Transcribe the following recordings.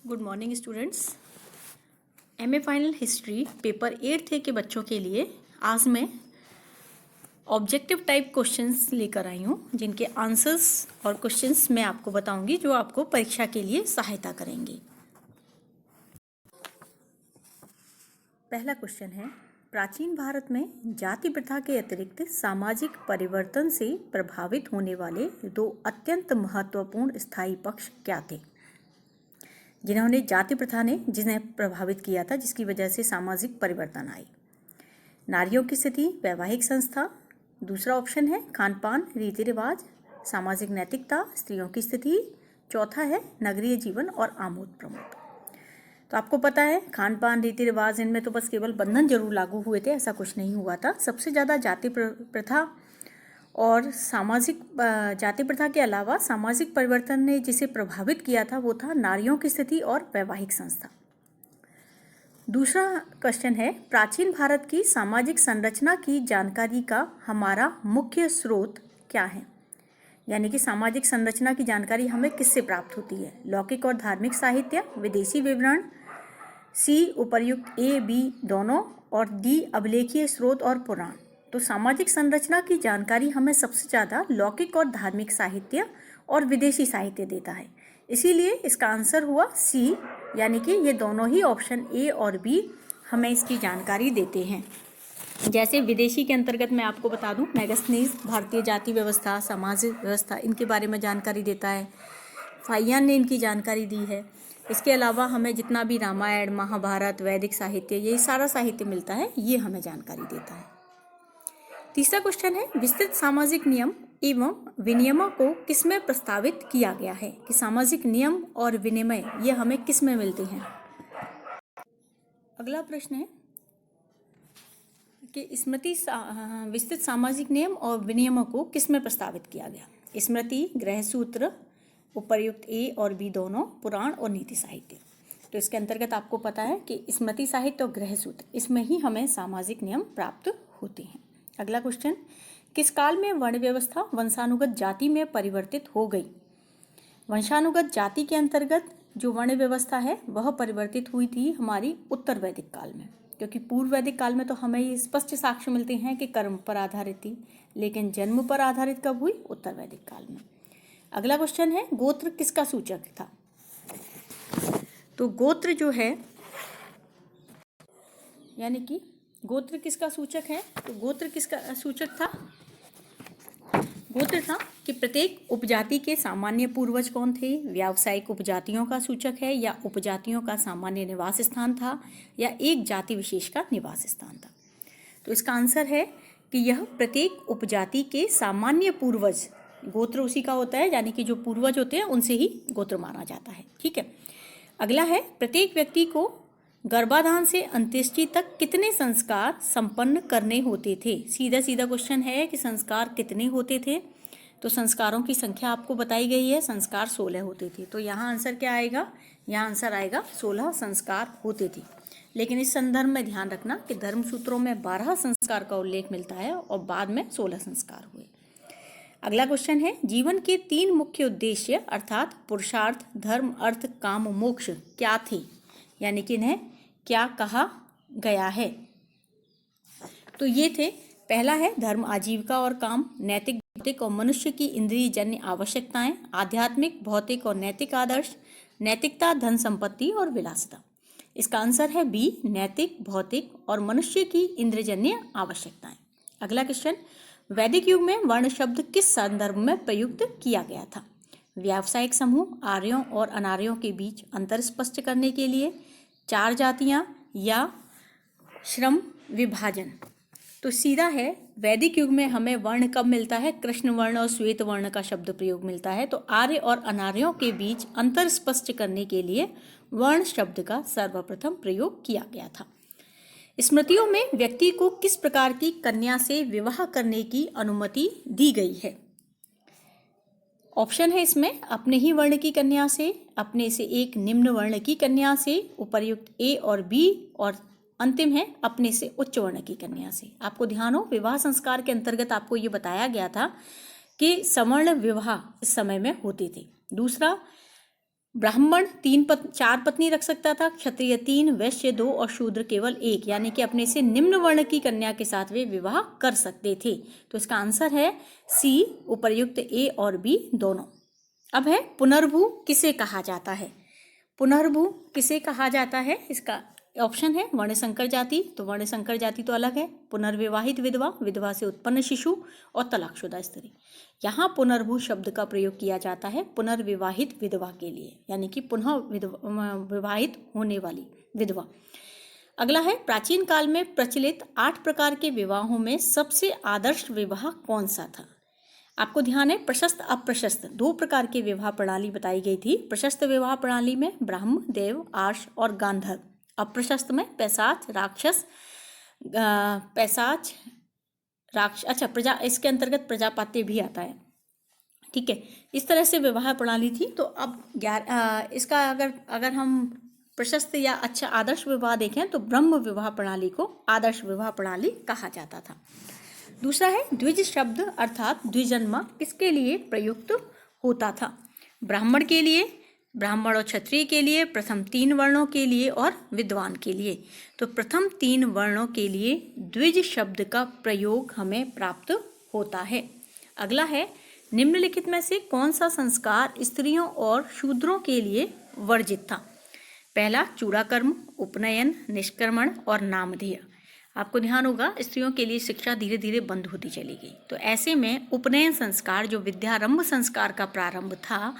Good morning students. MA final history paper 8 के बच्चों के लिए आज मैं ऑब्जेक्टिव टाइप क्वेश्चंस लेकर आई हूँ, जिनके आंसर्स और क्वेश्चंस मैं आपको बताऊंगी जो आपको परीक्षा के लिए सहायता करेंगे। पहला क्वेश्चन है, प्राचीन भारत में जाति प्रथा के अतिरिक्त सामाजिक परिवर्तन से प्रभावित होने वाले दो अत्यंत महत्वपूर्ण स्थायी पक्ष क्या थे? जिन्होंने जाति प्रथा ने जिन्हें प्रभावित किया था, जिसकी वजह से सामाजिक परिवर्तन आए। नारियों की स्थिति, वैवाहिक संस्था। दूसरा ऑप्शन है खान पान, रीति रिवाज, सामाजिक नैतिकता, स्त्रियों की स्थिति। चौथा है नगरीय जीवन और आमोद प्रमोद। तो आपको पता है खान पान, रीति रिवाज, इनमें तो बस केवल बंधन जरूर लागू हुए थे, ऐसा कुछ नहीं हुआ था। सबसे ज़्यादा जाति प्रथा और सामाजिक जाति प्रथा के अलावा सामाजिक परिवर्तन ने जिसे प्रभावित किया था वो था नारियों की स्थिति और वैवाहिक संस्था। दूसरा क्वेश्चन है, प्राचीन भारत की सामाजिक संरचना की जानकारी का हमारा मुख्य स्रोत क्या है? यानी कि सामाजिक संरचना की जानकारी हमें किससे प्राप्त होती है? लौकिक और धार्मिक साहित्य, विदेशी विवरण, सी उपर्युक्त ए बी दोनों, और डी अभिलेखीय स्रोत और पुराण। तो सामाजिक संरचना की जानकारी हमें सबसे ज़्यादा लौकिक और धार्मिक साहित्य और विदेशी साहित्य देता है, इसीलिए इसका आंसर हुआ सी, यानी कि ये दोनों ही ऑप्शन ए और बी हमें इसकी जानकारी देते हैं। जैसे विदेशी के अंतर्गत मैं आपको बता दूं, मैगस्थनीज भारतीय जाति व्यवस्था, समाज व्यवस्था, इनके बारे में जानकारी देता है। फाइयान ने इनकी जानकारी दी है। इसके अलावा हमें जितना भी रामायण, महाभारत, वैदिक साहित्य, यही सारा साहित्य मिलता है, ये हमें जानकारी देता है। तीसरा क्वेश्चन है, विस्तृत सामाजिक नियम एवं विनियमों को किसमें प्रस्तावित किया गया है? कि सामाजिक नियम और विनिमय ये हमें किसमें मिलते हैं? अगला प्रश्न है कि विस्तृत सामाजिक नियम और विनियमों को किसमें प्रस्तावित किया गया? स्मृति, गृहसूत्र, उपर्युक्त ए और बी दोनों, पुराण और नीति साहित्य। तो इसके अंतर्गत आपको पता है कि स्मृति साहित्य और गृहसूत्र, इसमें ही हमें सामाजिक नियम प्राप्त होते हैं। अगला क्वेश्चन, किस काल में वर्ण व्यवस्था वंशानुगत जाति में परिवर्तित हो गई? वंशानुगत जाति के अंतर्गत जो वर्ण व्यवस्था है वह परिवर्तित हुई थी हमारी उत्तर वैदिक काल में, क्योंकि पूर्व वैदिक काल में तो हमें ये स्पष्ट साक्ष्य मिलते हैं कि कर्म पर आधारित थी, लेकिन जन्म पर आधारित कब हुई? उत्तर वैदिक काल में। अगला क्वेश्चन है, गोत्र किसका सूचक था? तो गोत्र जो है, यानी कि गोत्र किसका सूचक है? तो गोत्र किसका सूचक था? गोत्र था कि प्रत्येक उपजाति के सामान्य पूर्वज कौन थे, व्यावसायिक उपजातियों का सूचक है, या उपजातियों का सामान्य निवास स्थान था, या एक जाति विशेष का निवास स्थान था। तो इसका आंसर है कि यह प्रत्येक उपजाति के सामान्य पूर्वज, गोत्र उसी का होता है, यानी कि जो पूर्वज होते हैं उनसे ही गोत्र माना जाता है। ठीक है। अगला है, प्रत्येक व्यक्ति को गर्भाधान से अंत्येष्टि तक कितने संस्कार संपन्न करने होते थे? सीधा सीधा क्वेश्चन है कि संस्कार कितने होते थे? तो संस्कारों की संख्या आपको बताई गई है, संस्कार 16 होते थे। तो यहाँ आंसर क्या आएगा? यहाँ आंसर आएगा 16 संस्कार होते थे। लेकिन इस संदर्भ में ध्यान रखना कि धर्मसूत्रों में 12 संस्कार का उल्लेख मिलता है और बाद में 16 संस्कार हुए। अगला क्वेश्चन है, जीवन के 3 मुख्य उद्देश्य अर्थात पुरुषार्थ, धर्म, अर्थ, काम, मोक्ष क्या थे? यानी कि इन्हें क्या कहा गया है? तो ये थे, पहला है धर्म, आजीविका और काम, नैतिक, भौतिक और मनुष्य की इंद्रिय जन्य आवश्यकताएं, आध्यात्मिक, भौतिक और नैतिक आदर्श, नैतिकता, धन संपत्ति और विलासिता। इसका आंसर है बी, नैतिक, भौतिक और मनुष्य की इंद्रियजन्य आवश्यकताएं। अगला क्वेश्चन, वैदिक युग में वर्ण शब्द किस संदर्भ में प्रयुक्त किया गया था? व्यावसायिक समूह, आर्यों और अनार्यों के बीच अंतर स्पष्ट करने के लिए, 4 जातियां, या श्रम विभाजन। तो सीधा है, वैदिक युग में हमें वर्ण कब मिलता है? कृष्ण वर्ण और श्वेत वर्ण का शब्द प्रयोग मिलता है। तो आर्य और अनार्यों के बीच अंतर स्पष्ट करने के लिए वर्ण शब्द का सर्वप्रथम प्रयोग किया गया था। स्मृतियों में व्यक्ति को किस प्रकार की कन्या से विवाह करने की अनुमति दी गई है? ऑप्शन है इसमें, अपने ही वर्ण की कन्या से, अपने से एक निम्न वर्ण की कन्या से, उपर्युक्त ए और बी, और अंतिम है अपने से उच्च वर्ण की कन्या से। आपको ध्यान हो, विवाह संस्कार के अंतर्गत आपको ये बताया गया था कि सवर्ण विवाह इस समय में होते थे। दूसरा, ब्राह्मण 4 पत्नी रख सकता था, क्षत्रिय 3, वैश्य 2 और शूद्र केवल 1, यानी कि अपने से निम्न वर्ण की कन्या के साथ वे विवाह कर सकते थे। तो इसका आंसर है सी, उपर्युक्त ए और बी दोनों। अब है पुनर्भू किसे कहा जाता है। पुनर्भू किसे कहा जाता है, इसका ऑप्शन है वर्णशंकर जाति, तो वर्णशंकर जाति तो अलग है, पुनर्विवाहित विधवा, विधवा से उत्पन्न शिशु और तलाकशुदा स्त्री। यहाँ पुनर्भू शब्द का प्रयोग किया जाता है पुनर्विवाहित विधवा के लिए, यानी कि पुनः विवाहित होने वाली विधवा। अगला है प्राचीन काल में प्रचलित 8 प्रकार के विवाहों में सबसे आदर्श विवाह कौन सा था। आपको ध्यान है प्रशस्त अप्रशस्त 2 प्रकार की विवाह प्रणाली बताई गई थी। प्रशस्त विवाह प्रणाली में ब्राह्म, देव, आर्ष और गांधर्व। अप्रशस्त में पैशाच, राक्षस, प्रजा, इसके अंतर्गत प्रजापत्य भी आता है। ठीक है, इस तरह से विवाह प्रणाली थी। तो अब इसका अगर हम प्रशस्त या अच्छा आदर्श विवाह देखें तो ब्रह्म विवाह प्रणाली को आदर्श विवाह प्रणाली कहा जाता था। दूसरा है द्विज शब्द अर्थात द्विजन्मा किसके लिए प्रयुक्त होता था। ब्राह्मण के लिए, ब्राह्मण और क्षत्रिय के लिए, प्रथम 3 वर्णों के लिए और विद्वान के लिए। तो प्रथम 3 वर्णों के लिए द्विज शब्द का प्रयोग हमें प्राप्त होता है। अगला है निम्नलिखित में से कौन सा संस्कार स्त्रियों और शूद्रों के लिए वर्जित था। पहला चूड़ाकर्म, उपनयन, निष्क्रमण और नामधेय। आपको ध्यान होगा स्त्रियों के लिए शिक्षा धीरे धीरे बंद होती चली गई, तो ऐसे में उपनयन संस्कार जो विद्यारंभ संस्कार का प्रारंभ था,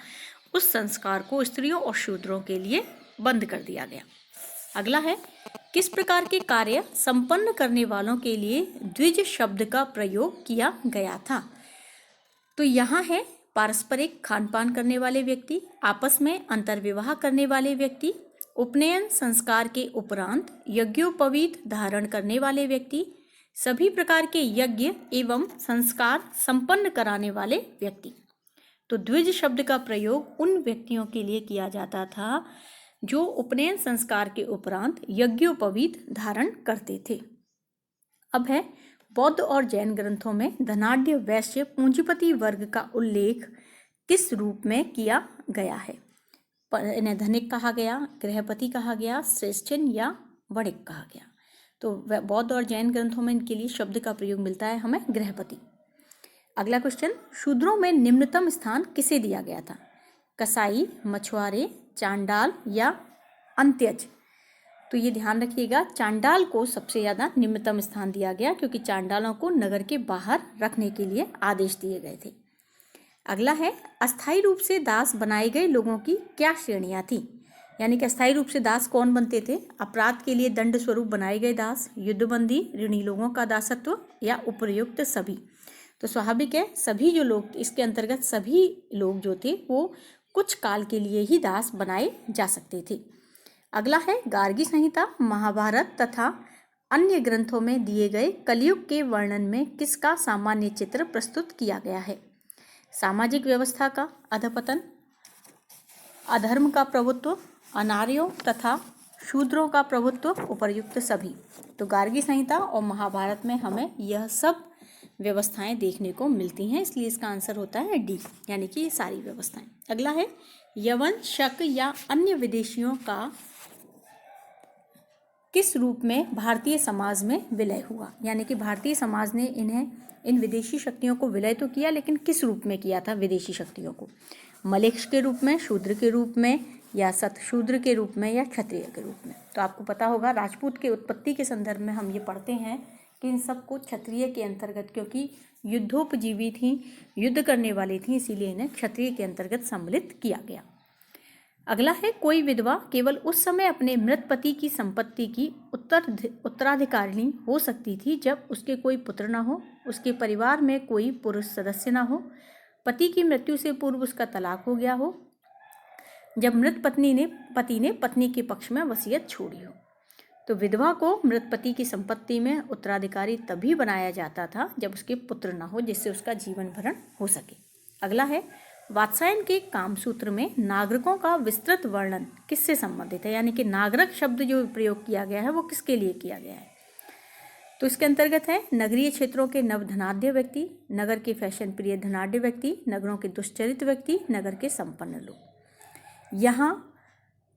उस संस्कार को स्त्रियों और शूद्रों के लिए बंद कर दिया गया। अगला है किस प्रकार के कार्य संपन्न करने वालों के लिए द्विज शब्द का प्रयोग किया गया था। तो यहाँ है पारस्परिक खानपान करने वाले व्यक्ति, आपस में अंतर्विवाह करने वाले व्यक्ति, उपनयन संस्कार के उपरांत यज्ञोपवीत धारण करने वाले व्यक्ति, सभी प्रकार के यज्ञ एवं संस्कार संपन्न कराने वाले व्यक्ति। तो द्विज शब्द का प्रयोग उन व्यक्तियों के लिए किया जाता था जो उपनयन संस्कार के उपरांत यज्ञोपवीत धारण करते थे। अब है बौद्ध और जैन ग्रंथों में धनाढ्य, वैश्य, पूंजीपति वर्ग का उल्लेख किस रूप में किया गया है। इन्हें धनिक कहा गया, गृहपति कहा गया, श्रेष्ठन या वणिक कहा गया। तो बौद्ध और जैन ग्रंथों में इनके लिए शब्द का प्रयोग मिलता है हमें गृहपति। अगला क्वेश्चन, शूद्रों में निम्नतम स्थान किसे दिया गया था। कसाई, मछुआरे, चांडाल या अंत्यज। तो ये ध्यान रखिएगा चांडाल को सबसे ज़्यादा निम्नतम स्थान दिया गया, क्योंकि चांडालों को नगर के बाहर रखने के लिए आदेश दिए गए थे। अगला है अस्थायी रूप से दास बनाए गए लोगों की क्या श्रेणियां थी। यानी कि अस्थायी रूप से दास कौन बनते थे। अपराध के लिए दंड स्वरूप बनाए गए दास, युद्धबंदी, ऋणी लोगों का दासत्व या उपर्युक्त सभी। तो स्वाभाविक है सभी जो लोग इसके अंतर्गत सभी लोग जो थे वो कुछ काल के लिए ही दास बनाए जा सकते थे। अगला है गार्गी संहिता, महाभारत तथा अन्य ग्रंथों में दिए गए कलयुग के वर्णन में किसका सामान्य चित्र प्रस्तुत किया गया है। सामाजिक व्यवस्था का अधपतन, अधर्म का प्रभुत्व, अनार्यों तथा शूद्रों का प्रभुत्व, उपर्युक्त सभी। तो गार्गी संहिता और महाभारत में हमें यह सब व्यवस्थाएं देखने को मिलती हैं, इसलिए इसका आंसर होता है डी, यानी कि ये सारी व्यवस्थाएं। अगला है यवन, शक या अन्य विदेशियों का किस रूप में भारतीय समाज में विलय हुआ। यानी कि भारतीय समाज ने इन विदेशी शक्तियों को विलय तो किया, लेकिन किस रूप में किया था विदेशी शक्तियों को। मलेच्छ के रूप में, शूद्र के रूप में, या शूद्र के रूप में, या क्षत्रिय के रूप में। तो आपको पता होगा राजपूत के उत्पत्ति के संदर्भ में हम ये पढ़ते हैं कि इन सबको क्षत्रिय के अंतर्गत, क्योंकि युद्धोपजीवी थी, युद्ध करने वाली थी, इसीलिए इन्हें क्षत्रिय के अंतर्गत सम्मिलित किया गया। अगला है कोई विधवा केवल उस समय अपने मृत पति की संपत्ति की उत्तराधिकारिणी हो सकती थी जब उसके कोई पुत्र न हो, उसके परिवार में कोई पुरुष सदस्य न हो, पति की मृत्यु से पूर्व उसका तलाक हो गया हो, जब मृत पति ने पत्नी के पक्ष में वसीयत छोड़ी हो। तो विधवा को मृत पति की संपत्ति में उत्तराधिकारी तभी बनाया जाता था जब उसके पुत्र न हो, जिससे उसका जीवन भरण हो सके। अगला है वात्सायन के कामसूत्र में नागरिकों का विस्तृत वर्णन किससे संबंधित है। यानी कि नागरिक शब्द जो प्रयोग किया गया है वो किसके लिए किया गया है। तो इसके अंतर्गत है नगरीय क्षेत्रों के नवधनाढ्य व्यक्ति, नगर के फैशन प्रिय धनाढ्य व्यक्ति, नगरों के दुष्चरित व्यक्ति, नगर के संपन्न लोग। यहाँ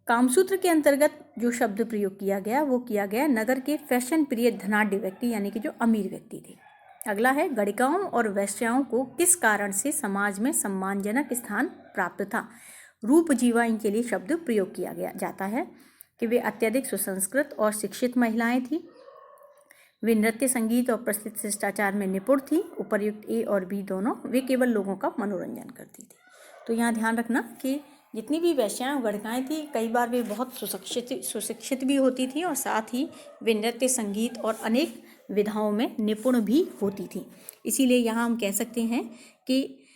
कामसूत्र के अंतर्गत जो शब्द प्रयोग किया गया वो किया गया नगर के फैशन प्रिय धनाढ्य व्यक्ति, यानी कि जो अमीर व्यक्ति थे। अगला है, गणिकाओं और वैश्याओं को किस कारण से समाज में सम्मानजनक स्थान प्राप्त था। रूप जीवा इनके लिए शब्द प्रयोग किया गया जाता है कि वे अत्यधिक सुसंस्कृत और शिक्षित महिलाएं थीं। वे नृत्य, संगीत और प्रसिद्ध शिष्टाचार में निपुण थी। उपर्युक्त ए और बी दोनों, वे केवल लोगों का मनोरंजन करती थी। तो यहाँ ध्यान रखना कि जितनी भी वैश्याएं और गणिकाएं थी, कई बार वे बहुत सुशिक्षित भी होती थी और साथ ही वे नृत्य, संगीत और अनेक विधाओं में निपुण भी होती थी। इसीलिए यहाँ हम कह सकते हैं कि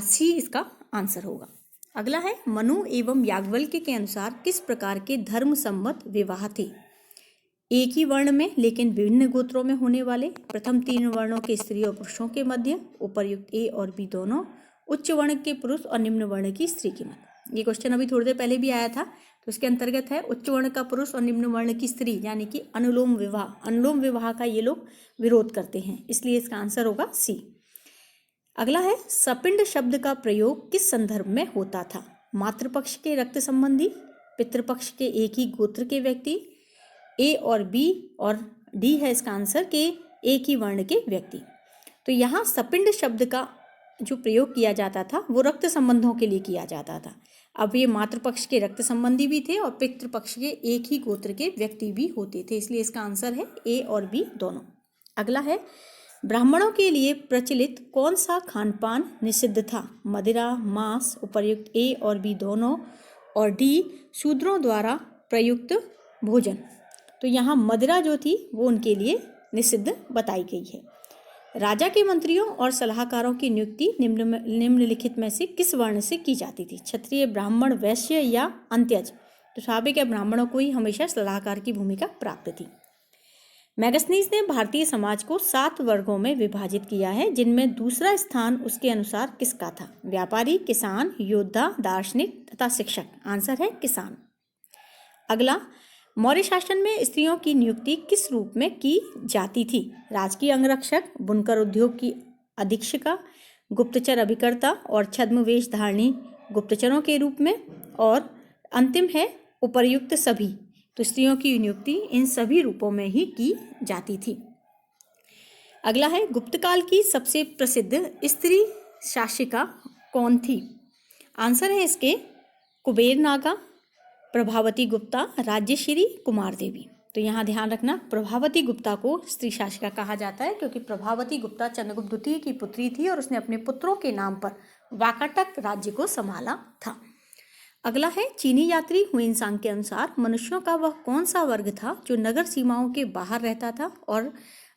सी इसका आंसर होगा। अगला है, मनु एवं याज्ञवल्क्य के अनुसार किस प्रकार के धर्म सम्मत विवाह थे। एक ही वर्ण में लेकिन विभिन्न गोत्रों में होने वाले, प्रथम 3 वर्णों के स्त्री और पुरुषों के मध्य, उपर्युक्त ए और बी दोनों, उच्च वर्ण के पुरुष और निम्न वर्ण की स्त्री के मध्य। ये क्वेश्चन अभी थोड़ी देर पहले भी आया था, तो उसके अंतर्गत है उच्च वर्ण का पुरुष और निम्न वर्ण की स्त्री, यानी कि अनुलोम विवाह। अनुलोम विवाह का ये लोग विरोध करते हैं, इसलिए इसका आंसर होगा सी। अगला है, सपिंड शब्द का प्रयोग किस संदर्भ में होता था। मातृपक्ष के रक्त संबंधी, पितृपक्ष के एक ही गोत्र के व्यक्ति, ए और बी और डी है इसका आंसर के एक ही वर्ण के व्यक्ति। तो यहाँ सपिंड शब्द का जो प्रयोग किया जाता था वो रक्त संबंधों के लिए किया जाता था। अब ये मातृपक्ष के रक्त संबंधी भी थे और पितृपक्ष के एक ही गोत्र के व्यक्ति भी होते थे, इसलिए इसका आंसर है ए और बी दोनों। अगला है, ब्राह्मणों के लिए प्रचलित कौन सा खानपान निषिद्ध था। मदिरा, मांस, उपर्युक्त ए और बी दोनों, और डी शूद्रों द्वारा प्रयुक्त भोजन। तो यहाँ मदिरा जो थी वो उनके लिए निषिद्ध बताई गई है। राजा के मंत्रियों और सलाहकारों की नियुक्ति निम्नलिखित में से किस वर्ण से की जाती थी। क्षत्रिय, ब्राह्मण, वैश्य या अंत्यज। तो स्वाभाविक है ब्राह्मणों को ही हमेशा सलाहकार की भूमिका प्राप्त थी। मैगस्थनीज ने भारतीय समाज को 7 वर्गों में विभाजित किया है, जिनमें दूसरा स्थान उसके अनुसार किसका था। व्यापारी, किसान, योद्धा, दार्शनिक तथा शिक्षक। आंसर है किसान। अगला, मौर्य शासन में स्त्रियों की नियुक्ति किस रूप में की जाती थी। राजकीय अंगरक्षक, बुनकर उद्योग की अधीक्षिका, गुप्तचर अभिकर्ता और छद्म वेश धारणी गुप्तचरों के रूप में, और अंतिम है उपर्युक्त सभी। तो स्त्रियों की नियुक्ति इन सभी रूपों में ही की जाती थी। अगला है, गुप्तकाल की सबसे प्रसिद्ध स्त्री शासिका कौन थी। आंसर है इसके कुबेर नागा, प्रभावती गुप्ता, राज्यश्री, कुमार देवी। तो यहाँ ध्यान रखना, प्रभावती गुप्ता को स्त्री शासिका कहा जाता है क्योंकि प्रभावती गुप्ता चंद्रगुप्त द्वितीय की पुत्री थी और उसने अपने पुत्रों के नाम पर वाकाटक राज्य को संभाला था। अगला है, चीनी यात्री हुएनसांग के अनुसार मनुष्यों का वह कौन सा वर्ग था जो नगर सीमाओं के बाहर रहता था और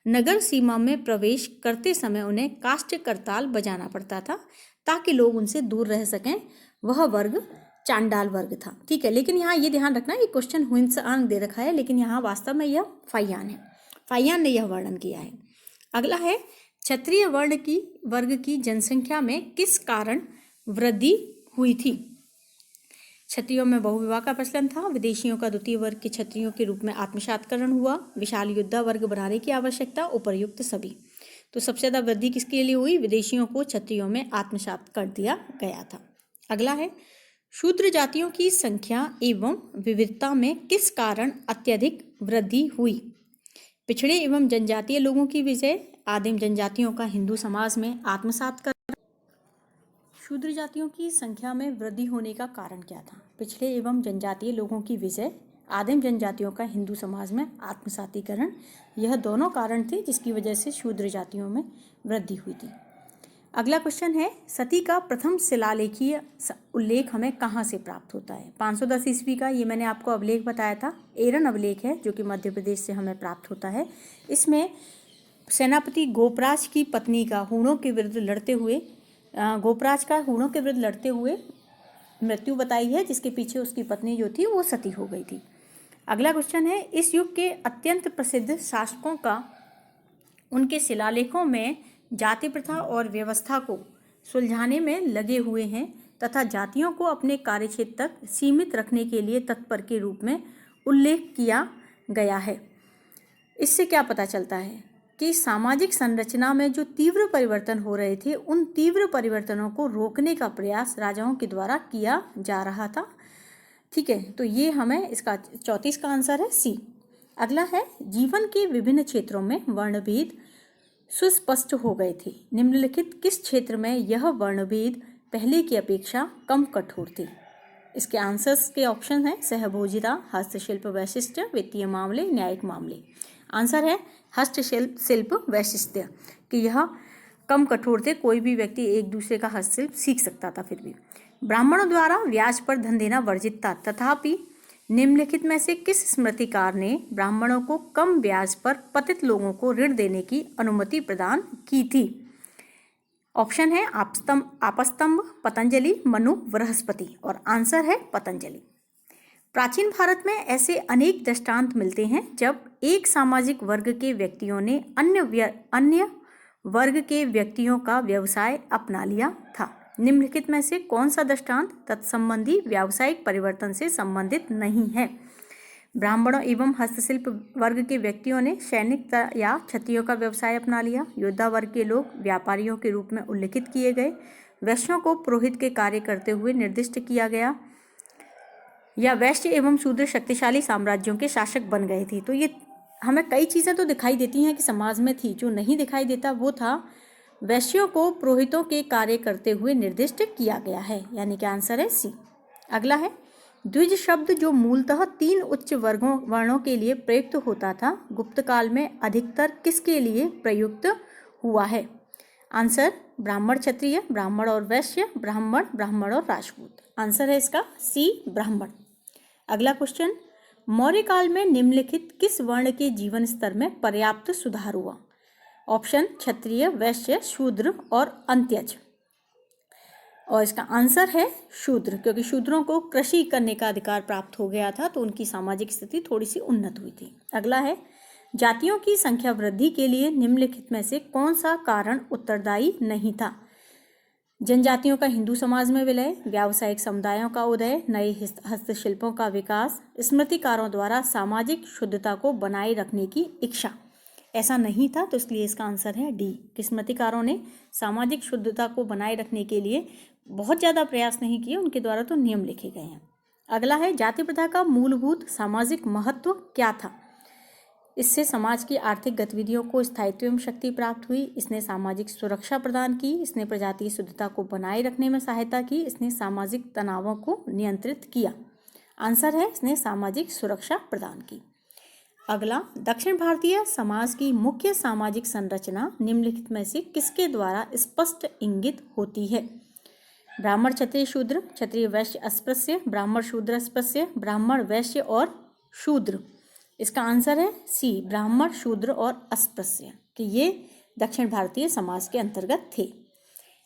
नगर सीमा में प्रवेश करते समय उन्हें काष्ठ करताल बजाना पड़ता था ताकि लोग उनसे दूर रह सकें। वह वर्ग चांडाल वर्ग था। ठीक है, लेकिन यहाँ ये ध्यान रखना, ये क्वेश्चन हुएनसांग दे रखा है लेकिन यहाँ वास्तव में यह फाहियान है। फाहियान ने यह वर्णन किया है। अगला है, क्षत्रिय वर्ग की जनसंख्या में किस कारण वृद्धि हुई थी। क्षत्रियों में बहुविवाह का प्रचलन था। विदेशियों का द्वितीय वर्ग के क्षत्रियों के रूप में आत्मसातकरण हुआ। विशाल योद्धा वर्ग बनाने की आवश्यकता, उपर्युक्त सभी। तो सबसे ज़्यादा वृद्धि किसके लिए हुई। विदेशियों को क्षत्रियों में आत्मसात कर दिया गया था। अगला है, शूद्र जातियों की संख्या एवं विविधता में किस कारण अत्यधिक वृद्धि हुई। पिछड़े एवं जनजातीय लोगों की विजय, आदिम जनजातियों का हिंदू समाज में आत्मसात कर। शूद्र जातियों की संख्या में वृद्धि होने का कारण क्या था। पिछड़े एवं जनजातीय लोगों की विजय, आदिम जनजातियों का हिंदू समाज में आत्मसातीकरण, यह दोनों कारण थे जिसकी वजह से शूद्र जातियों में वृद्धि हुई थी। अगला क्वेश्चन है, सती का प्रथम शिलालेखीय उल्लेख हमें कहाँ से प्राप्त होता है। 510 ईस्वी का ये मैंने आपको अभिलेख बताया था, एरन अभिलेख है जो कि मध्य प्रदेश से हमें प्राप्त होता है। इसमें सेनापति गोपराज की पत्नी का हूणों के विरुद्ध लड़ते हुए मृत्यु बताई है, जिसके पीछे उसकी पत्नी जो थी वो सती हो गई थी। अगला क्वेश्चन है, इस युग के अत्यंत प्रसिद्ध शासकों का उनके शिलालेखों में जाति प्रथा और व्यवस्था को सुलझाने में लगे हुए हैं तथा जातियों को अपने कार्यक्षेत्र तक सीमित रखने के लिए तत्पर के रूप में उल्लेख किया गया है। इससे क्या पता चलता है कि सामाजिक संरचना में जो तीव्र परिवर्तन हो रहे थे उन तीव्र परिवर्तनों को रोकने का प्रयास राजाओं के द्वारा किया जा रहा था ठीक है, तो ये हमें इसका 34 का आंसर है सी। अगला है, जीवन के विभिन्न क्षेत्रों में वर्णभेद सुस्पष्ट हो गए थे। निम्नलिखित किस क्षेत्र में यह वर्णभेद पहले की अपेक्षा कम कठोर थे? इसके आंसर्स के ऑप्शन हैं सहभोजिता, हस्तशिल्प वैशिष्ट्य, वित्तीय मामले, न्यायिक मामले। आंसर है हस्तशिल्प वैशिष्ट्य, कि यह कम कठोर थे, कोई भी व्यक्ति एक दूसरे का हस्तशिल्प सीख सकता था। फिर भी ब्राह्मणों द्वारा ब्याज पर धन देना वर्जित था, तथापि निम्नलिखित में से किस स्मृतिकार ने ब्राह्मणों को कम ब्याज पर पतित लोगों को ऋण देने की अनुमति प्रदान की थी? ऑप्शन है आपस्तंभ, पतंजलि, मनु, बृहस्पति, और आंसर है पतंजलि। प्राचीन भारत में ऐसे अनेक दृष्टांत मिलते हैं जब एक सामाजिक वर्ग के व्यक्तियों ने अन्य वर्ग के व्यक्तियों का व्यवसाय अपना लिया था। निम्नलिखित में से कौन सा दृष्टांत तत्संबंधी व्यावसायिक परिवर्तन से संबंधित नहीं है? ब्राह्मणों एवं हस्तशिल्प वर्ग के व्यक्तियों ने सैनिक या क्षत्रियों का व्यवसाय अपना लिया। योद्धा वर्ग के लोग व्यापारियों के रूप में उल्लिखित किए गए। वैश्यों को पुरोहित के कार्य करते हुए निर्दिष्ट किया गया, या वैश्य एवं शूद्र शक्तिशाली साम्राज्यों के शासक बन गए थे। तो ये हमें कई चीज़ें तो दिखाई देती हैं कि समाज में थी, जो नहीं दिखाई देता वो था वैश्यों को पुरोहितों के कार्य करते हुए निर्दिष्ट किया गया है, यानी कि आंसर है सी। अगला है, द्विज शब्द जो मूलतः 3 उच्च वर्णों के लिए प्रयुक्त होता था, गुप्त काल में अधिकतर किसके लिए प्रयुक्त हुआ है? आंसर ब्राह्मण क्षत्रिय, ब्राह्मण और वैश्य, ब्राह्मण और राजपूत। आंसर है इसका सी, ब्राह्मण। अगला क्वेश्चन, मौर्य काल में निम्नलिखित किस वर्ण के जीवन स्तर में पर्याप्त सुधार हुआ? ऑप्शन क्षत्रिय, वैश्य, शूद्र और अंत्यज, और इसका आंसर है शूद्र, क्योंकि शूद्रों को कृषि करने का अधिकार प्राप्त हो गया था, तो उनकी सामाजिक स्थिति थोड़ी सी उन्नत हुई थी। अगला है, जातियों की संख्या वृद्धि के लिए निम्नलिखित में से कौन सा कारण उत्तरदायी नहीं था? जनजातियों का हिंदू समाज में विलय, व्यावसायिक समुदायों का उदय, नए हस्तशिल्पों का विकास, स्मृतिकारों द्वारा सामाजिक शुद्धता को बनाए रखने की इच्छा। ऐसा नहीं था, तो इसलिए इसका आंसर है डी, कि स्मृतिकारों ने सामाजिक शुद्धता को बनाए रखने के लिए बहुत ज़्यादा प्रयास नहीं किए, उनके द्वारा तो नियम लिखे गए हैं। अगला है, जाति प्रथा का मूलभूत सामाजिक महत्व क्या था? इससे समाज की आर्थिक गतिविधियों को स्थायित्व एवं शक्ति प्राप्त हुई, इसने सामाजिक सुरक्षा प्रदान की, इसने प्रजातीय शुद्धता को बनाए रखने में सहायता की, इसने सामाजिक तनावों को नियंत्रित किया। आंसर है इसने सामाजिक सुरक्षा प्रदान की। अगला, दक्षिण भारतीय समाज की मुख्य सामाजिक संरचना निम्नलिखित में से किसके द्वारा स्पष्ट इंगित होती है? ब्राह्मण क्षत्रिय शूद्र, क्षत्रिय वैश्य अस्पृश्य, ब्राह्मण शूद्र अस्पृश्य, ब्राह्मण वैश्य और शूद्र। इसका आंसर है सी, ब्राह्मण शूद्र और अस्पृश्य, कि ये दक्षिण भारतीय समाज के अंतर्गत थे।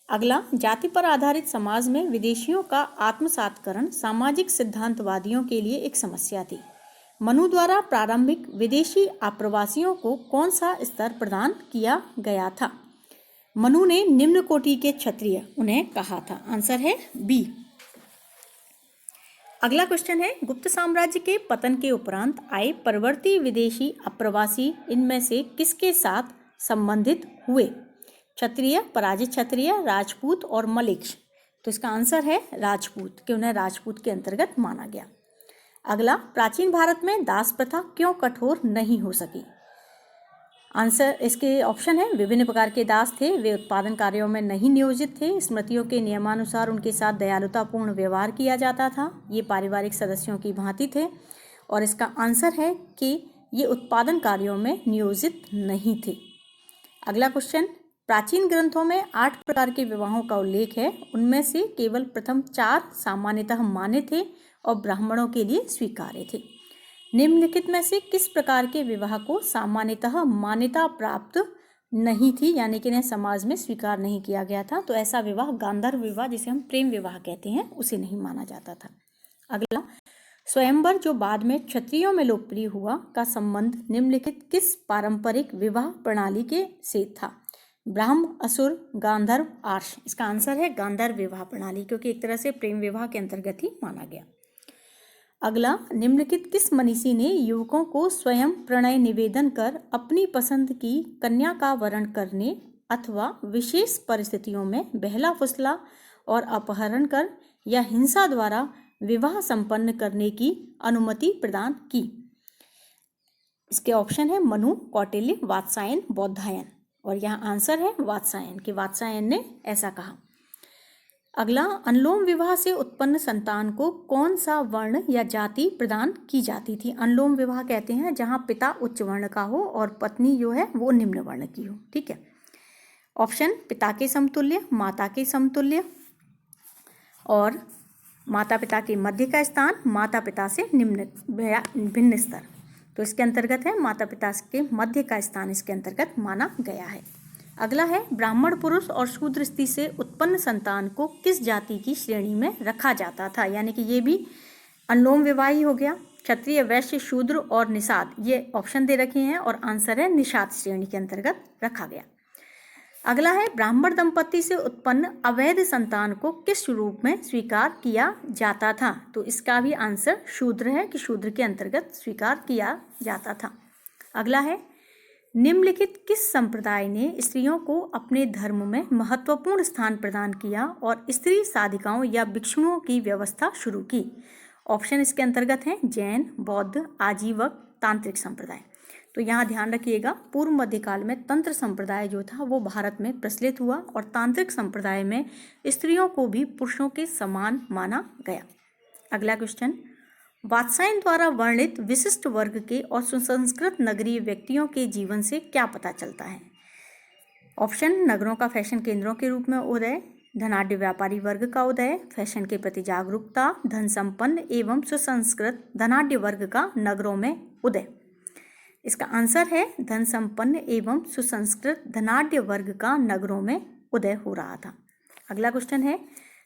अगला, जाति पर आधारित समाज में विदेशियों का आत्मसातकरण सामाजिक सिद्धांतवादियों के लिए एक समस्या थी। मनु द्वारा प्रारंभिक विदेशी आप्रवासियों को कौन सा स्तर प्रदान किया गया था? मनु ने निम्न कोटि के क्षत्रिय उन्हें कहा था। आंसर है बी। अगला क्वेश्चन है, गुप्त साम्राज्य के पतन के उपरांत आए परवर्ती विदेशी अप्रवासी इनमें से किसके साथ संबंधित हुए? क्षत्रिय, पराजित क्षत्रिय, राजपूत और मलेच्छ। तो इसका आंसर है राजपूत, कि उन्हें राजपूत के अंतर्गत माना गया। अगला, प्राचीन भारत में दास प्रथा क्यों कठोर नहीं हो सकी? आंसर इसके ऑप्शन है, विभिन्न प्रकार के दास थे, वे उत्पादन कार्यों में नहीं नियोजित थे, स्मृतियों के नियमानुसार उनके साथ दयालुतापूर्ण व्यवहार किया जाता था, ये पारिवारिक सदस्यों की भांति थे, और इसका आंसर है कि ये उत्पादन कार्यों में नियोजित नहीं थे। अगला क्वेश्चन, प्राचीन ग्रंथों में 8 प्रकार के विवाहों का उल्लेख है, उनमें से केवल प्रथम 4 सामान्यतः मान्य थे और ब्राह्मणों के लिए स्वीकार्य थे। निम्नलिखित में से किस प्रकार के विवाह को सामान्यतः मान्यता प्राप्त नहीं थी, यानी कि इन्हें समाज में स्वीकार नहीं किया गया था? तो ऐसा विवाह गांधर्व विवाह, जिसे हम प्रेम विवाह कहते हैं, उसे नहीं माना जाता था। अगला, स्वयंवर जो बाद में क्षत्रियों में लोकप्रिय हुआ का संबंध निम्नलिखित किस पारंपरिक विवाह प्रणाली के से था? ब्राह्म, असुर, गांधर्व, आर्ष। इसका आंसर है गांधर्व विवाह प्रणाली, क्योंकि एक तरह से प्रेम विवाह के अंतर्गत ही माना गया। अगला, निम्नलिखित किस मनीषी ने युवकों को स्वयं प्रणय निवेदन कर अपनी पसंद की कन्या का वरण करने अथवा विशेष परिस्थितियों में बहला फुसला और अपहरण कर या हिंसा द्वारा विवाह संपन्न करने की अनुमति प्रदान की? इसके ऑप्शन है मनु, कौटिल्य, वात्सायन, बौधायन। और यहाँ आंसर है वात्सायन, कि वात्सायन ने ऐसा कहा। अगला, अनुलोम विवाह से उत्पन्न संतान को कौन सा वर्ण या जाति प्रदान की जाती थी? अनुलोम विवाह कहते हैं जहाँ पिता उच्च वर्ण का हो और पत्नी जो है वो निम्न वर्ण की हो। ठीक है। ऑप्शन, पिता के समतुल्य, माता के समतुल्य, और माता पिता के मध्य का स्थान, माता पिता से निम्न भिन्न स्तर। तो इसके अंतर्गत है माता पिता के मध्य का स्थान इसके अंतर्गत माना गया है। अगला है, ब्राह्मण पुरुष और शूद्र स्त्री से उत्पन्न संतान को किस जाति की श्रेणी में रखा जाता था? यानी कि ये भी अनुलोम विवाह ही हो गया। क्षत्रिय, वैश्य, शूद्र और निषाद, ये ऑप्शन दे रखे हैं और आंसर है निषाद श्रेणी के अंतर्गत रखा गया। अगला है, ब्राह्मण दंपति से उत्पन्न अवैध संतान को किस रूप में स्वीकार किया जाता था? तो इसका भी आंसर शूद्र है, कि शूद्र के अंतर्गत स्वीकार किया जाता था। अगला है, निम्नलिखित किस संप्रदाय ने स्त्रियों को अपने धर्म में महत्वपूर्ण स्थान प्रदान किया और स्त्री साधिकाओं या भिक्षुओं की व्यवस्था शुरू की? ऑप्शन इसके अंतर्गत हैं जैन, बौद्ध, आजीवक, तांत्रिक संप्रदाय। तो यहाँ ध्यान रखिएगा, पूर्व मध्यकाल में तंत्र संप्रदाय जो था वो भारत में प्रचलित हुआ और तांत्रिक संप्रदाय में स्त्रियों को भी पुरुषों के समान माना गया। अगला क्वेश्चन, वात्सायन द्वारा वर्णित विशिष्ट वर्ग के और सुसंस्कृत नगरीय व्यक्तियों के जीवन से क्या पता चलता है? ऑप्शन, नगरों का फैशन केंद्रों के रूप में उदय, धनाढ्य व्यापारी वर्ग का उदय, फैशन के प्रति जागरूकता, धन संपन्न एवं सुसंस्कृत धनाढ्य वर्ग का नगरों में उदय। इसका आंसर है धन संपन्न एवं सुसंस्कृत धनाढ्य वर्ग का नगरों में उदय हो रहा था। अगला क्वेश्चन है,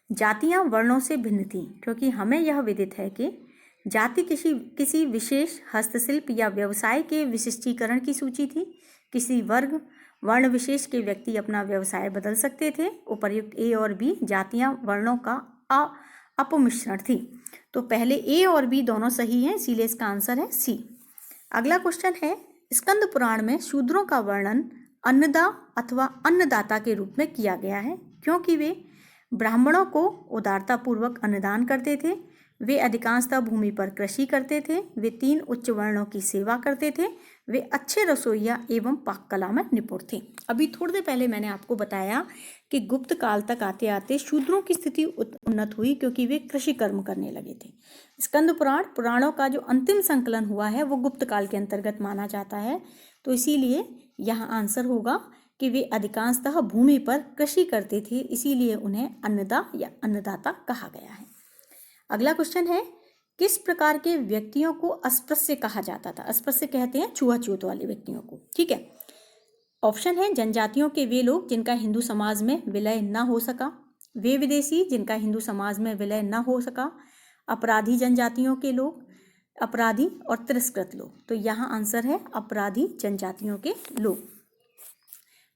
जातियां वर्णों से भिन्न थीं क्योंकि हमें यह विदित है कि जाति किसी विशेष हस्तशिल्प या व्यवसाय के विशिष्टीकरण की सूची थी। किसी वर्ग वर्ण विशेष के व्यक्ति अपना व्यवसाय बदल सकते थे। उपर्युक्त ए और बी जातियां वर्णों का अपमिश्रण थी। तो पहले ए और बी दोनों सही हैं, इसीलिए इसका आंसर है सी। अगला क्वेश्चन है, स्कंद पुराण में शूद्रों का वर्णन अन्नदा अथवा अन्नदाता के रूप में किया गया है क्योंकि वे ब्राह्मणों को उदारतापूर्वक अन्नदान करते थे, वे अधिकांशतः भूमि पर कृषि करते थे, वे 3 उच्च वर्णों की सेवा करते थे, वे अच्छे रसोइया एवं पाक कला में निपुण थे। अभी थोड़ी देर पहले मैंने आपको बताया कि गुप्त काल तक आते आते शूद्रों की स्थिति उन्नत हुई क्योंकि वे कृषि कर्म करने लगे थे। स्कंद पुराणों का जो अंतिम संकलन हुआ है वो गुप्त काल के अंतर्गत माना जाता है। तो इसीलिए यहाँ आंसर होगा कि वे अधिकांशतः भूमि पर कृषि करते थे, इसीलिए उन्हें अन्नदा या अन्नदाता कहा गया है। अगला क्वेश्चन है, किस प्रकार के व्यक्तियों को अस्पृश्य कहा जाता था? अस्पृश्य कहते हैं छुआछूत वाले व्यक्तियों को। ठीक है। ऑप्शन है जनजातियों के वे लोग जिनका हिंदू समाज में विलय न हो सका, वे विदेशी जिनका हिंदू समाज में विलय न हो सका, अपराधी जनजातियों के लोग, अपराधी और तिरस्कृत लोग। तो यहाँ आंसर है अपराधी जनजातियों के लोग।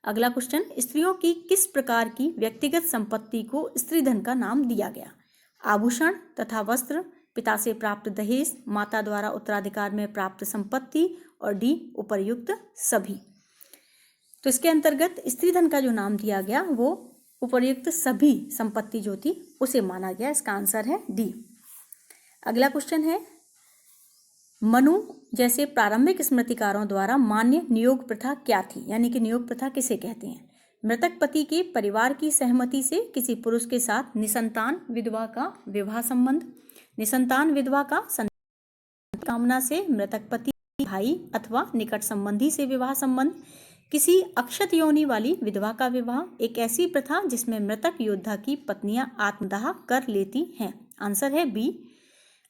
अगला क्वेश्चन, स्त्रियों की किस प्रकार की व्यक्तिगत संपत्ति को स्त्रीधन का नाम दिया गया? आभूषण तथा वस्त्र, पिता से प्राप्त दहेज, माता द्वारा उत्तराधिकार में प्राप्त संपत्ति, और डी उपर्युक्त सभी। तो इसके अंतर्गत स्त्रीधन का जो नाम दिया गया वो उपर्युक्त सभी संपत्ति जो थी उसे माना गया। इसका आंसर है डी। अगला क्वेश्चन है, मनु जैसे प्रारंभिक स्मृतिकारों द्वारा मान्य नियोग प्रथा क्या थी? यानी कि नियोग प्रथा किसे कहते हैं? मृतक पति के परिवार की सहमति से किसी पुरुष के साथ निसंतान विधवा का विवाह संबंध, निसंतान विधवा का कामना से मृतक पति भाई अथवा निकट संबंधी से विवाह संबंध, किसी अक्षत योनि वाली विधवा का विवाह, एक ऐसी प्रथा जिसमें मृतक योद्धा की पत्नियां आत्मदाह कर लेती हैं। आंसर है बी।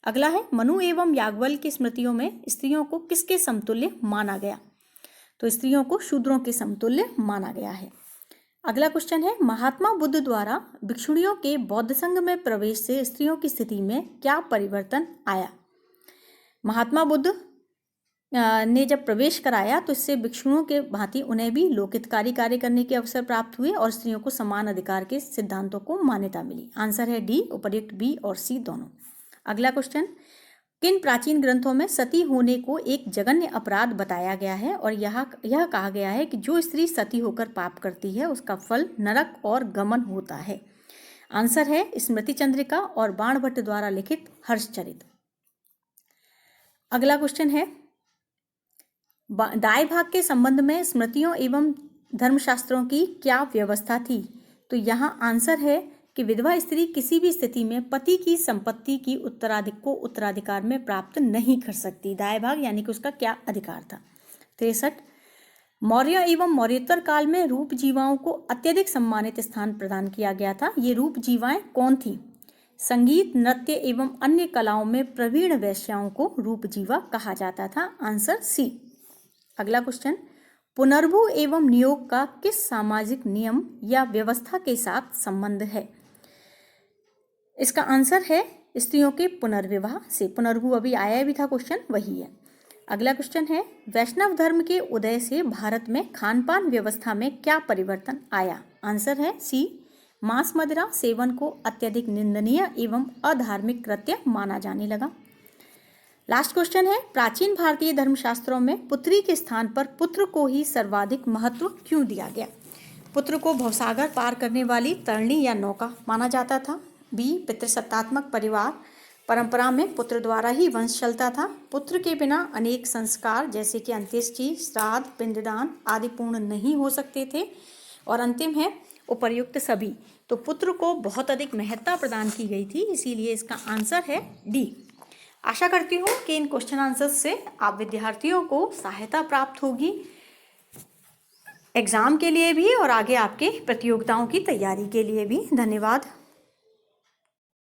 अगला है, मनु एवं याज्ञवल्क्य की स्मृतियों में स्त्रियों को किसके समतुल्य माना गया? तो स्त्रियों को शूद्रों के समतुल्य माना गया है। अगला क्वेश्चन है, महात्मा बुद्ध द्वारा भिक्षुणियों के बौद्ध संघ में प्रवेश से स्त्रियों की स्थिति में क्या परिवर्तन आया? महात्मा बुद्ध ने जब प्रवेश कराया तो इससे भिक्षुओं के भांति उन्हें भी लोकहितकारी कार्य करने के अवसर प्राप्त हुए और स्त्रियों को समान अधिकार के सिद्धांतों को मान्यता मिली। आंसर है डी, उपर्युक्त बी और सी दोनों। अगला क्वेश्चन, किन प्राचीन ग्रंथों में सती होने को एक जघन्य अपराध बताया गया है और यह कहा गया है कि जो स्त्री सती होकर पाप करती है उसका फल नरक और गमन होता है? आंसर है स्मृति चंद्रिका और बाणभट्ट द्वारा लिखित हर्षचरित। अगला क्वेश्चन है, दाय भाग के संबंध में स्मृतियों एवं धर्मशास्त्रों की क्या व्यवस्था थी? तो यहाँ आंसर है कि विधवा स्त्री किसी भी स्थिति में पति की संपत्ति की उत्तराधिकार में प्राप्त नहीं कर सकती। दाय भाग यानी कि उसका क्या अधिकार था। 63, मौर्य एवं मौर्योत्तर काल में रूप जीवाओं को अत्यधिक सम्मानित स्थान प्रदान किया गया था। ये रूप जीवाएं कौन थी? संगीत, नृत्य एवं अन्य कलाओं में प्रवीण वैश्याओं को रूप जीवा कहा जाता था। Answer C. अगला क्वेश्चन, पुनर्भू एवं नियोग का किस सामाजिक नियम या व्यवस्था के साथ संबंध है? इसका आंसर है स्त्रियों के पुनर्विवाह से। पुनर्भू अभी आया भी था क्वेश्चन, वही है। अगला क्वेश्चन है, वैष्णव धर्म के उदय से भारत में खान पान व्यवस्था में क्या परिवर्तन आया? आंसर है सी, मांस मदिरा सेवन को अत्यधिक निंदनीय एवं अधार्मिक कृत्य माना जाने लगा। लास्ट क्वेश्चन है, प्राचीन भारतीय धर्मशास्त्रों में पुत्री के स्थान पर पुत्र को ही सर्वाधिक महत्व क्यों दिया गया? पुत्र को भवसागर पार करने वाली तरणी या नौका माना जाता था। बी, पितृसत्तात्मक परिवार परंपरा में पुत्र द्वारा ही वंश चलता था। पुत्र के बिना अनेक संस्कार जैसे कि अंत्येष्टि, श्राद्ध, पिंडदान आदि पूर्ण नहीं हो सकते थे। और अंतिम है उपर्युक्त सभी। तो पुत्र को बहुत अधिक महत्ता प्रदान की गई थी, इसीलिए इसका आंसर है डी। आशा करती हूँ कि इन क्वेश्चन आंसर्स से आप विद्यार्थियों को सहायता प्राप्त होगी एग्जाम के लिए भी और आगे आपके प्रतियोगिताओं की तैयारी के लिए भी। धन्यवाद।